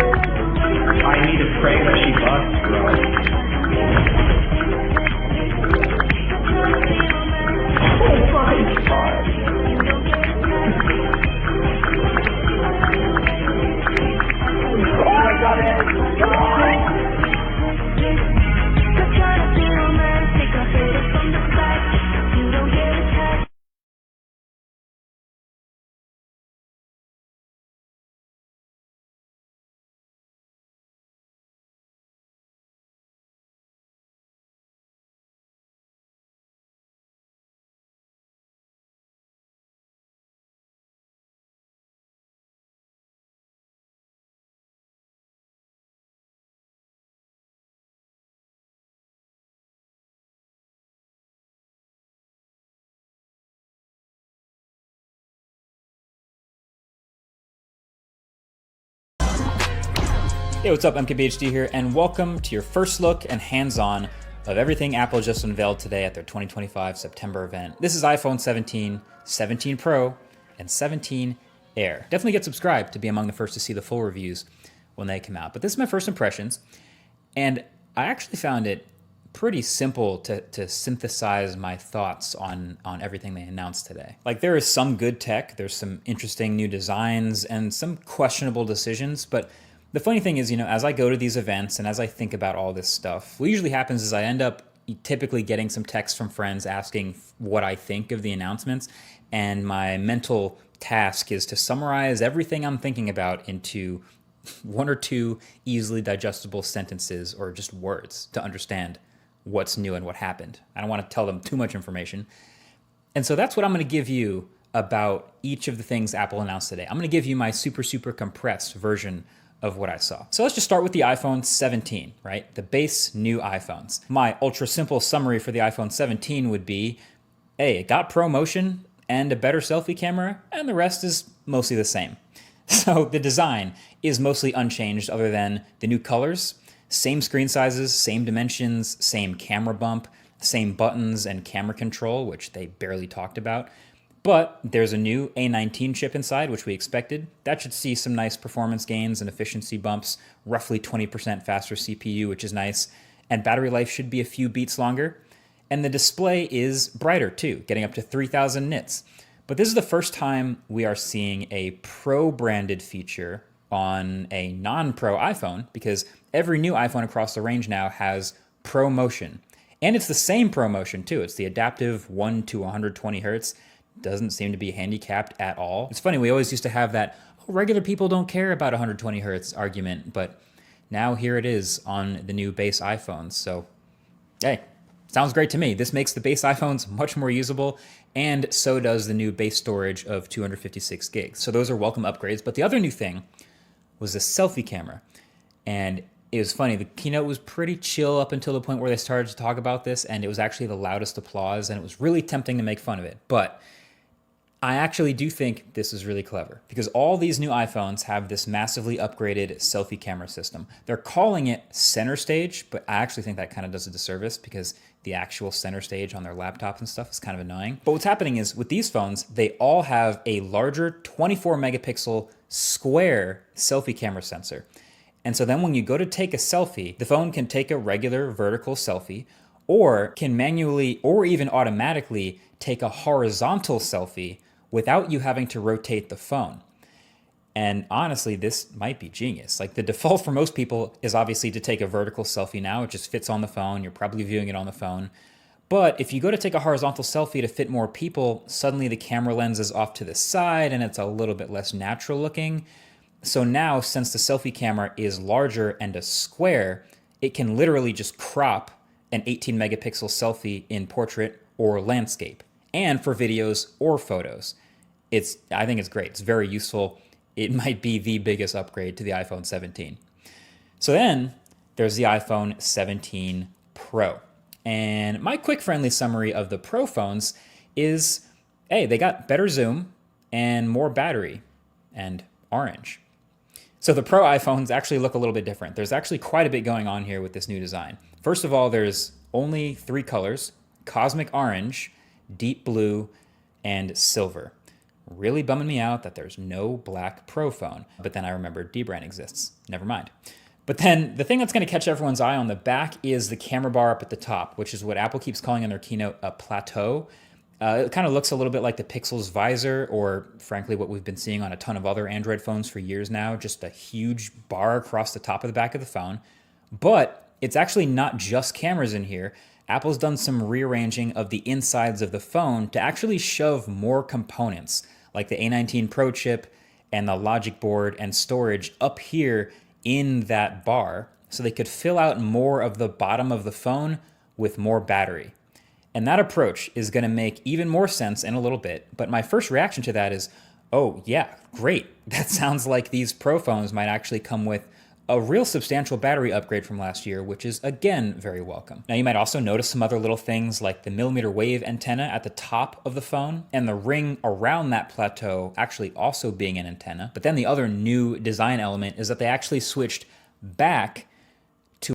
I need to pray that she busts, bro. Oh my god. Oh my god. Hey, what's up? MKBHD here, and welcome to your first look and hands-on of everything Apple just unveiled today at their 2025 September event. This is iPhone 17, 17 Pro, and 17 Air. Definitely get subscribed to be among the first to see the full reviews when they come out. But this is my first impressions, and I actually found it pretty simple to synthesize my thoughts on everything they announced today. Like, there is some good tech, there's some interesting new designs, and some questionable decisions, but the funny thing is, as I go to these events and as I think about all this stuff, what usually happens is I end up typically getting some texts from friends asking what I think of the announcements, and my mental task is to summarize everything I'm thinking about into one or two easily digestible sentences or just words to understand what's new and what happened. I don't want to tell them too much information. And so that's what I'm going to give you about each of the things Apple announced today. I'm going to give you my super compressed version of what I saw. So let's just start with the iPhone 17, right? The base new iPhones. My ultra simple summary for the iPhone 17 would be, hey, it got Pro Motion and a better selfie camera, and the rest is mostly the same. So the design is mostly unchanged other than the new colors, same screen sizes, same dimensions, same camera bump, same buttons and camera control, which they barely talked about. But there's a new A19 chip inside, which we expected. That should see some nice performance gains and efficiency bumps, roughly 20% faster CPU, which is nice. And battery life should be a few beats longer. And the display is brighter too, getting up to 3000 nits. But this is the first time we are seeing a Pro-branded feature on a non-Pro iPhone, because every new iPhone across the range now has Pro Motion. And it's the same Pro Motion too. It's the adaptive 1 to 120 hertz. Doesn't seem to be handicapped at all. It's funny, we always used to have that, regular people don't care about 120 hertz argument, but now here it is on the new base iPhones. So, hey, sounds great to me. This makes the base iPhones much more usable, and so does the new base storage of 256 gigs. So those are welcome upgrades. But the other new thing was the selfie camera. And it was funny, the keynote was pretty chill up until the point where they started to talk about this, and it was actually the loudest applause, and it was really tempting to make fun of it. But I actually do think this is really clever, because all these new iPhones have this massively upgraded selfie camera system. They're calling it center stage, but I actually think that kind of does a disservice, because the actual center stage on their laptops and stuff is kind of annoying. But what's happening is with these phones, they all have a larger 24 megapixel square selfie camera sensor. And so then when you go to take a selfie, the phone can take a regular vertical selfie, or can manually or even automatically take a horizontal selfie without you having to rotate the phone. And honestly, this might be genius. Like, the default for most people is obviously to take a vertical selfie now. It just fits on the phone. You're probably viewing it on the phone. But if you go to take a horizontal selfie to fit more people, suddenly the camera lens is off to the side and it's a little bit less natural looking. So now, since the selfie camera is larger and a square, it can literally just crop an 18 megapixel selfie in portrait or landscape, and for videos or photos. I think it's great. It's very useful. It might be the biggest upgrade to the iPhone 17. So then there's the iPhone 17 Pro. And my quick friendly summary of the Pro phones is, hey, they got better zoom and more battery and orange. So the Pro iPhones actually look a little bit different. There's actually quite a bit going on here with this new design. First of all, there's only 3 colors: cosmic orange, deep blue, and silver. Really bumming me out that there's no black Pro phone. But then I remembered dbrand exists. Never mind. But then the thing that's going to catch everyone's eye on the back is the camera bar up at the top, which is what Apple keeps calling in their keynote a plateau. It kind of looks a little bit like the Pixel's visor, or frankly, what we've been seeing on a ton of other Android phones for years now, just a huge bar across the top of the back of the phone. But it's actually not just cameras in here. Apple's done some rearranging of the insides of the phone to actually shove more components, like the A19 Pro chip and the logic board and storage up here in that bar, so they could fill out more of the bottom of the phone with more battery. And that approach is going to make even more sense in a little bit. But my first reaction to that is, oh yeah, great. That sounds like these Pro phones might actually come with a real substantial battery upgrade from last year, which is again very welcome. Now you might also notice some other little things like the millimeter wave antenna at the top of the phone and the ring around that plateau actually also being an antenna. But then the other new design element is that they actually switched back